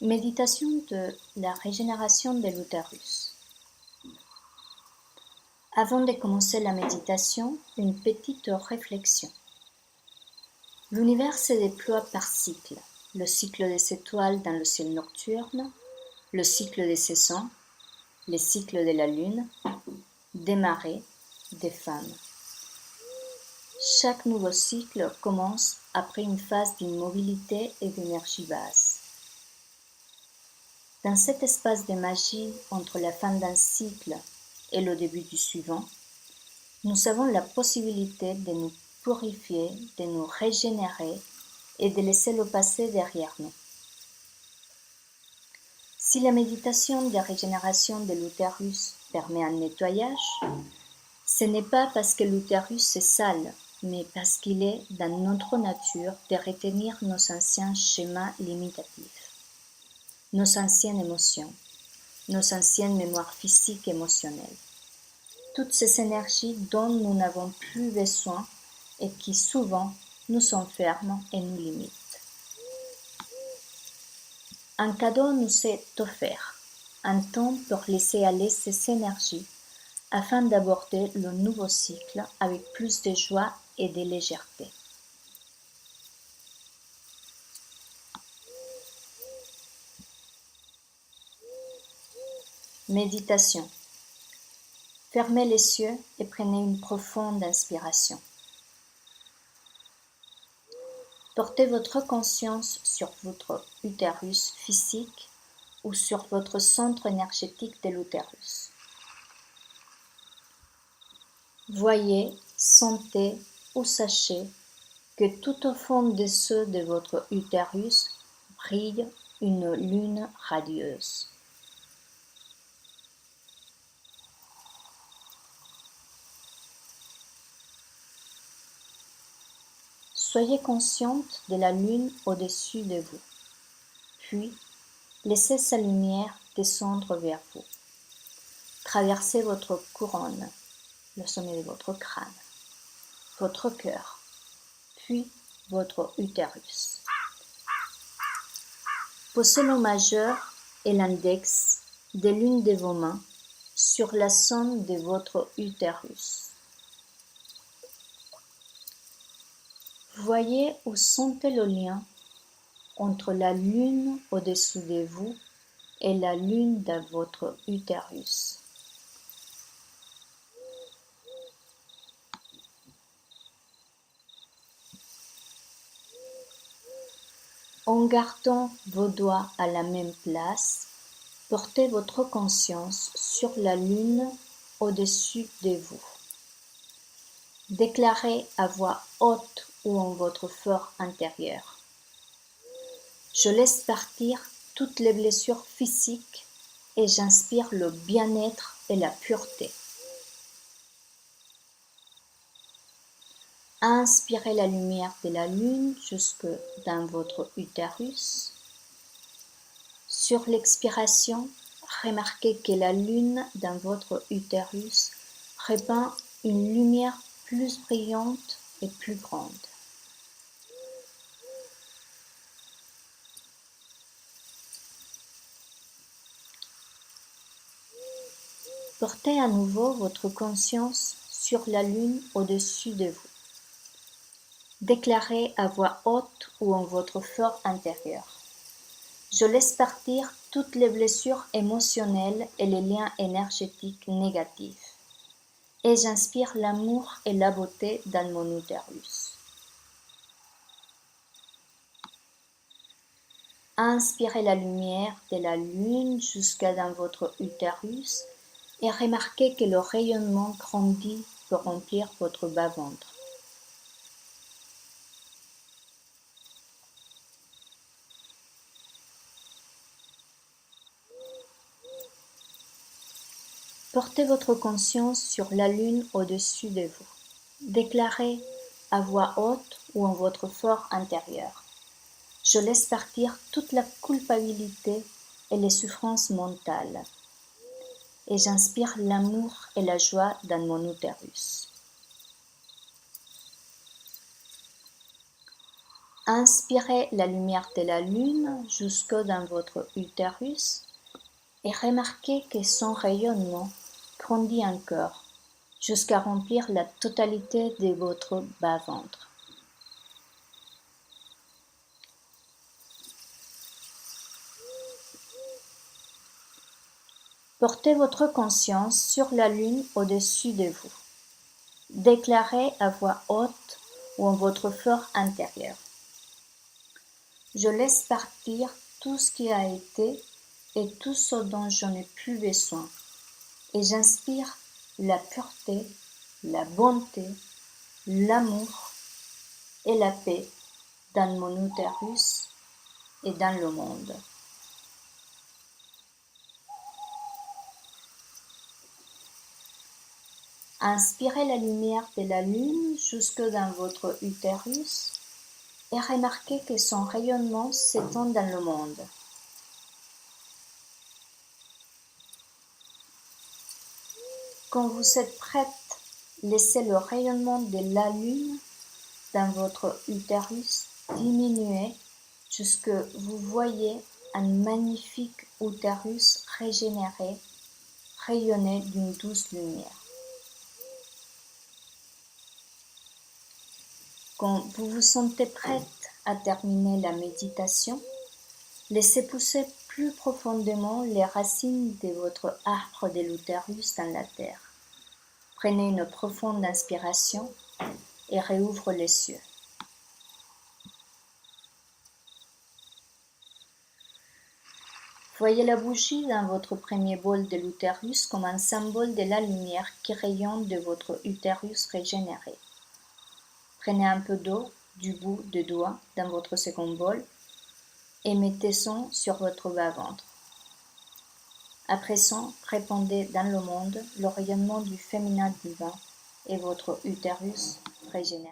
Méditation de la régénération de l'utérus. Avant de commencer la méditation, une petite réflexion. L'univers se déploie par cycle. Le cycle des étoiles dans le ciel nocturne, le cycle des saisons, les cycles de la lune, des marées, des femmes. Chaque nouveau cycle commence après une phase d'immobilité et d'énergie basse. Dans cet espace de magie entre la fin d'un cycle et le début du suivant, nous avons la possibilité de nous purifier, de nous régénérer et de laisser le passé derrière nous. Si la méditation de régénération de l'utérus permet un nettoyage, ce n'est pas parce que l'utérus est sale, mais parce qu'il est dans notre nature de retenir nos anciens schémas limitatifs, nos anciennes émotions, nos anciennes mémoires physiques et émotionnelles. Toutes ces énergies dont nous n'avons plus besoin et qui souvent nous enferment et nous limitent. Un cadeau nous est offert, un temps pour laisser aller ces énergies afin d'aborder le nouveau cycle avec plus de joie et de légèreté. Méditation. Fermez les yeux et prenez une profonde inspiration. Portez votre conscience sur votre utérus physique ou sur votre centre énergétique de l'utérus. Voyez, sentez ou sachez que tout au fond de ceux de votre utérus brille une lune radieuse. Soyez consciente de la lune au-dessus de vous, puis laissez sa lumière descendre vers vous. Traversez votre couronne, le sommet de votre crâne, votre cœur, puis votre utérus. Posez le majeur et l'index de l'une de vos mains sur la zone de votre utérus. Voyez ou sentez le lien entre la lune au-dessous de vous et la lune dans votre utérus. En gardant vos doigts à la même place, portez votre conscience sur la lune au-dessus de vous. Déclarez à voix haute ou en votre fort intérieur. Je laisse partir toutes les blessures physiques et j'inspire le bien-être et la pureté. Inspirez la lumière de la lune jusque dans votre utérus. Sur l'expiration, remarquez que la lune dans votre utérus répand une lumière plus brillante et plus grande. Portez à nouveau votre conscience sur la lune au-dessus de vous. Déclarez à voix haute ou en votre fort intérieur. Je laisse partir toutes les blessures émotionnelles et les liens énergétiques négatifs. Et j'inspire l'amour et la beauté dans mon utérus. Inspirez la lumière de la lune jusqu'à dans votre utérus et remarquez que le rayonnement grandit pour remplir votre bas-ventre. Portez votre conscience sur la lune au-dessus de vous. Déclarez à voix haute ou en votre fort intérieur. Je laisse partir toute la culpabilité et les souffrances mentales. Et j'inspire l'amour et la joie dans mon utérus. Inspirez la lumière de la lune jusque dans votre utérus et remarquez que son rayonnement grandit encore jusqu'à remplir la totalité de votre bas-ventre. Portez votre conscience sur la lune au-dessus de vous. Déclarez à voix haute ou en votre fort intérieur. Je laisse partir tout ce qui a été et tout ce dont je n'ai plus besoin. Et j'inspire la pureté, la bonté, l'amour et la paix dans mon utérus et dans le monde. Inspirez la lumière de la lune jusque dans votre utérus et remarquez que son rayonnement s'étend dans le monde. Quand vous êtes prête, laissez le rayonnement de la lune dans votre utérus diminuer jusque vous voyez un magnifique utérus régénéré, rayonné d'une douce lumière. Quand vous vous sentez prête à terminer la méditation, laissez pousser plus profondément les racines de votre arbre de l'utérus dans la terre. Prenez une profonde inspiration et réouvre les yeux. Voyez la bougie dans votre premier bol de l'utérus comme un symbole de la lumière qui rayonne de votre utérus régénéré. Prenez un peu d'eau du bout des doigts dans votre second bol et mettez-en sur votre bas-ventre. À présent, répandez dans le monde le rayonnement du féminin divin et votre utérus régénéré.